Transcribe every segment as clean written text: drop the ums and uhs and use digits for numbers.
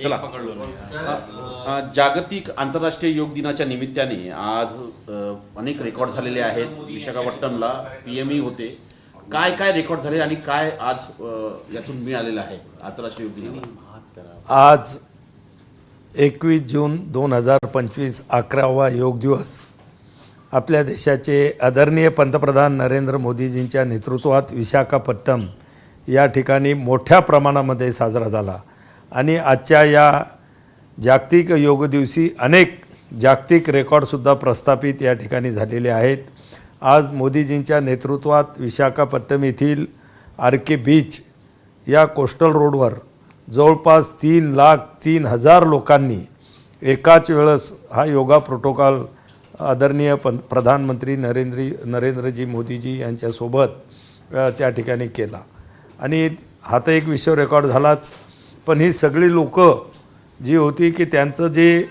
चला, जागतिक आंतरराष्ट्रीय योग दिनाच्या निमित्ताने आज अनेक रेकॉर्ड झालेले आहेत. विशाखापट्टणमला पीएमई होते. काय काय रेकॉर्ड झाले आणि काय आज यातून मिळालेलं आहे आंतरराष्ट्रीय योग दिनाला? आज 21 जून 2025 11वा योग दिवस आपल्या देशाचे आदरणीय पंतप्रधान नरेंद्र मोदीजींच्या नेतृत्वात विशाखापट्टणम या ठिकाणी मोठ्या प्रमाणामध्ये साजरा झाला. आणि आजच्या या जागतिक योग दिवशी अनेक जागतिक रेकॉर्डसुद्धा प्रस्थापित या ठिकाणी झालेले आहेत. आज मोदीजींच्या नेतृत्वात विशाखापट्टणम येथील आर.के. बीच या कोस्टल रोडवर जवळपास 3,03,000 लोकांनी एकाच वेळेस हा योगा प्रोटोकॉल आदरणीय प्रधानमंत्री नरेंद्रजी मोदीजी यांच्यासोबत त्या ठिकाणी केला. आणि हा तर एक विश्व रेकॉर्ड झालाच, पण ही सगळी लोकं जी होती की त्यांचं जे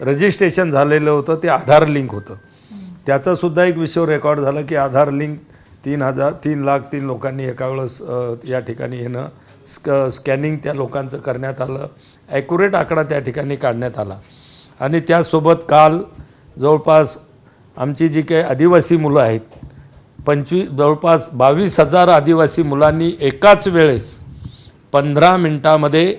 रजिस्ट्रेशन झालेलं होतं ते आधार लिंक होतं, त्याचंसुद्धा एक विश्व रेकॉर्ड झालं की आधार लिंक 3,03,000 लोकांनी एका वेळेस या ठिकाणी येणं स्कॅनिंग त्या लोकांचं करण्यात आलं. ॲक्युरेट आकडा त्या ठिकाणी काढण्यात आला. आणि त्यासोबत काल जवळपास आमची जी काही आदिवासी मुलं आहेत, जवळपास 22,000 आदिवासी मुलांनी एकाच वेळेस 15 मिनिटामध्ये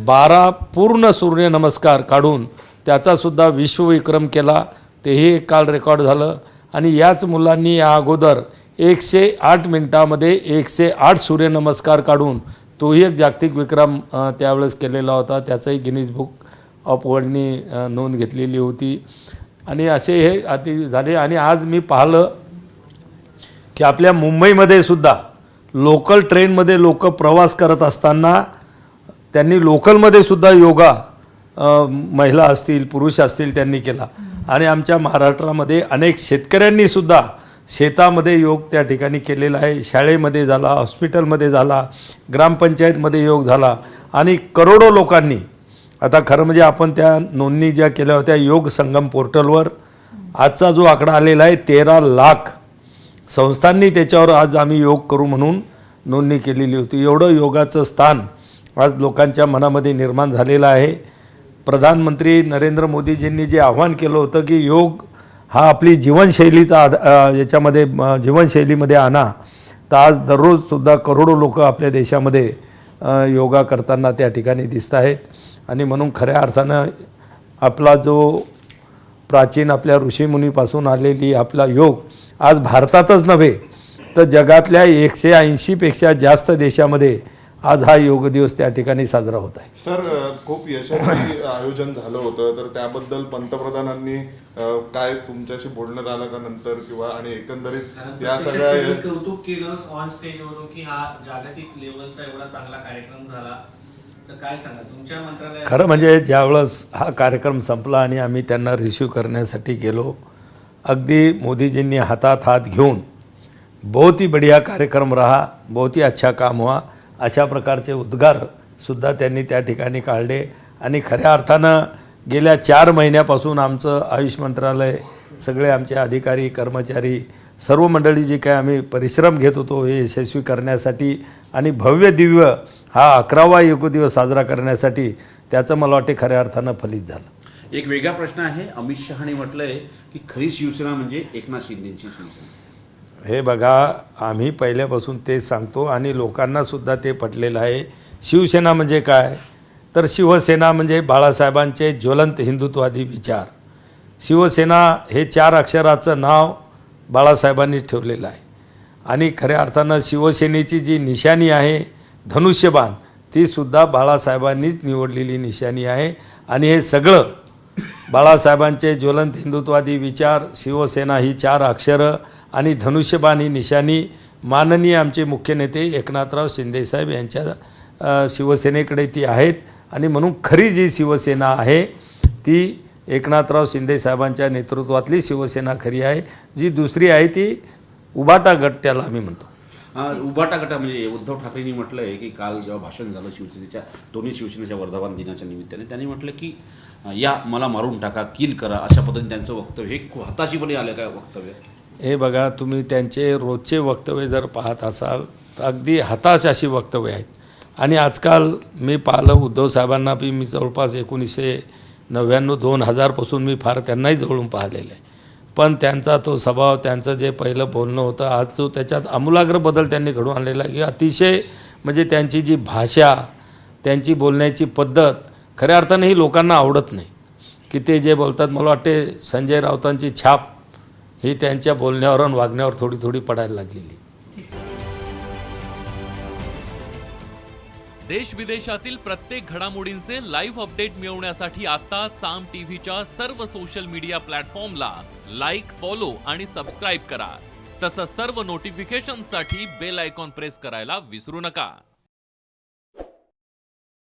12 पूर्ण सूर्यनमस्कार काढून त्याचासुद्धा विश्वविक्रम केला. तेही एक काल रेकॉर्ड झालं. आणि याच मुलांनी या अगोदर 108 मिनिटामध्ये 108 सूर्यनमस्कार काढून तोही एक जागतिक विक्रम त्यावेळेस केलेला होता. त्याचाही गिनीज बुक ऑफ वर्ल्डनी नोंद घेतलेली होती. आणि असे हे आधी झाले. आणि आज मी पाहिलं की आपल्या मुंबईमध्ये सुद्धा लोकल ट्रेनमध्ये लोक प्रवास करत असताना त्यांनी लोकलमध्ये सुद्धा योगा महिला असतील पुरुष असतील त्यांनी केला. आणि आमच्या महाराष्ट्रामध्ये अनेक शेतकऱ्यांनी सुद्धा शेतामध्ये योग त्या ठिकाणी केलेला आहे. शाळेमध्ये झाला, हॉस्पिटलमध्ये झाला, ग्रामपंचायतमध्ये योग झाला. आणि करोडो लोकांनी, आता खरं म्हणजे आपण त्या नोंदणी ज्या केल्या होत्या योग संगम पोर्टलवर, आजचा जो आकडा आलेला आहे 13 लाख संस्थांनी त्याच्यावर आज आम्ही योग करू म्हणून नोंदणी केलेली होती. एवढं योगाचं स्थान आज लोकांच्या मनामध्ये निर्माण झालेलं आहे. प्रधानमंत्री नरेंद्र मोदीजींनी जे आव्हान केलं होतं की योग हा आपली जीवनशैलीचा याच्यामध्ये जीवनशैलीमध्ये आणा, तर आज दररोजसुद्धा करोडो लोक आपल्या देशामध्ये योगा करताना त्या ठिकाणी दिसत आहेत. आणि म्हणून खऱ्या अर्थानं आपला जो प्राचीन आपल्या ऋषीमुनीपासून आलेली आपला योग आज भारतातच नव्हे तर जगातल्या 180पेक्षा जास्त देशामध्ये आज हा योग दिवस त्या ठिकाणी साजरा होत आहे. सर, खूप यशस्वी आयोजन झालं होतं, तर त्याबद्दल पंतप्रधानांनी काय तुमच्याशी बोलण्यात आलं का नंतर, किंवा आणि एकंदरीत या सगळ्या कौतुक केलं ऑन स्टेजवरून की हा जागतिक लेवलचा एवढा चांगला कार्यक्रम झाला, तर काय सांगा तुमच्या मंत्रालयात? खरं म्हणजे ज्यावेळेस हा कार्यक्रम संपला आणि आम्ही त्यांना रिसीव करण्यासाठी गेलो, अगदी मोदीजींनी हातात हात घेऊन बहुत ही बढ़िया कार्यक्रम रहा, बहुत ही अच्छा काम हुआ अशा प्रकारचे उद्गारसुद्धा त्यांनी त्या ठिकाणी काढले. आणि खऱ्या अर्थानं गेल्या 4 महिन्यापासून आमचं आयुष मंत्रालय, सगळे आमचे अधिकारी कर्मचारी, सर्व मंडळी जी काय आम्ही परिश्रम घेत होतो हे यशस्वी करण्यासाठी आणि भव्य दिव्य हा 11वा योग दिवस साजरा करण्यासाठी, त्याचं मला वाटते खऱ्या अर्थानं फलित झालं. एक वेगळा प्रश्न आहे. अमित शहानी म्हटलंय की खरी शिवसेना म्हणजे एकनाथ शिंदेची शिवसेना. हे बघा, आम्ही पहिल्यापासून ते सांगतो आणि लोकांनासुद्धा ते पटलेलं आहे. शिवसेना म्हणजे काय, तर शिवसेना म्हणजे बाळासाहेबांचे ज्वलंत हिंदुत्ववादी विचार. शिवसेना हे 4 अक्षराचं नाव बाळासाहेबांनी ठेवलेलं आहे. आणि खऱ्या अर्थानं शिवसेनेची जी निशाणी आहे धनुष्यबाण, तीसुद्धा बाळासाहेबांनीच निवडलेली निशाणी आहे. आणि हे सगळं बाळासाहेबांचे ज्वलंत हिंदुत्ववादी विचार, शिवसेना ही 4 अक्षरं आणि धनुष्यबाण ही निशाणी माननीय आमचे मुख्य नेते एकनाथराव शिंदेसाहेब यांच्या शिवसेनेकडे ती आहेत. आणि म्हणून खरी जी शिवसेना आहे ती एकनाथराव शिंदेसाहेबांच्या नेतृत्वातली शिवसेना खरी आहे. जी दुसरी आहे ती उबाटा गट त्याला आम्ही म्हणतो. उबाटा गटा म्हणजे उद्धव ठाकरेंनी म्हटलं आहे की काल जेव्हा भाषण झालं शिवसेनेच्या दोन्ही शिवसेनेच्या वर्धापन दिनाच्या निमित्ताने, त्यांनी म्हटलं की या मला मारून टाका, किल करा, अशा पद्धतीने त्यांचं वक्तव्य हे हताशीपणे आलं काय वक्तव्य? हे बघा, तुम्ही त्यांचे रोजचे वक्तव्य जर पाहत असाल तर अगदी हताश अशी वक्तव्य आहेत. आणि आजकाल मी पाहिलं उद्धव साहेबांना बी मी जवळपास 1999-2000 मी फार त्यांनाही जवळून पाहिलेलं आहे. पण त्यांचा तो स्वभाव, त्यांचं जे पहिलं बोलणं होतं, आज जो त्याच्यात आमूलाग्र बदल त्यांनी घडवून आणलेला आहे की अतिशय म्हणजे त्यांची जी भाषा, त्यांची बोलण्याची पद्धत खऱ्या अर्थाने ही लोकांना आवडत नाही. की ते जे बोलतात, मला वाटते संजय राऊतांची छाप ही त्यांच्या बोलण्यावर आणि वागण्यावर थोडी थोडी पडायला लागलेली. देश विदेशातील प्रत्येक घडामोडींचे लाईव्ह अपडेट मिळवण्यासाठी आता साम टीव्हीच्या सर्व सोशल मीडिया प्लॅटफॉर्मला लाईक, फॉलो आणि सबस्क्राईब करा. तसंच सर्व नोटिफिकेशनसाठी बेल आयकॉन प्रेस करायला विसरू नका.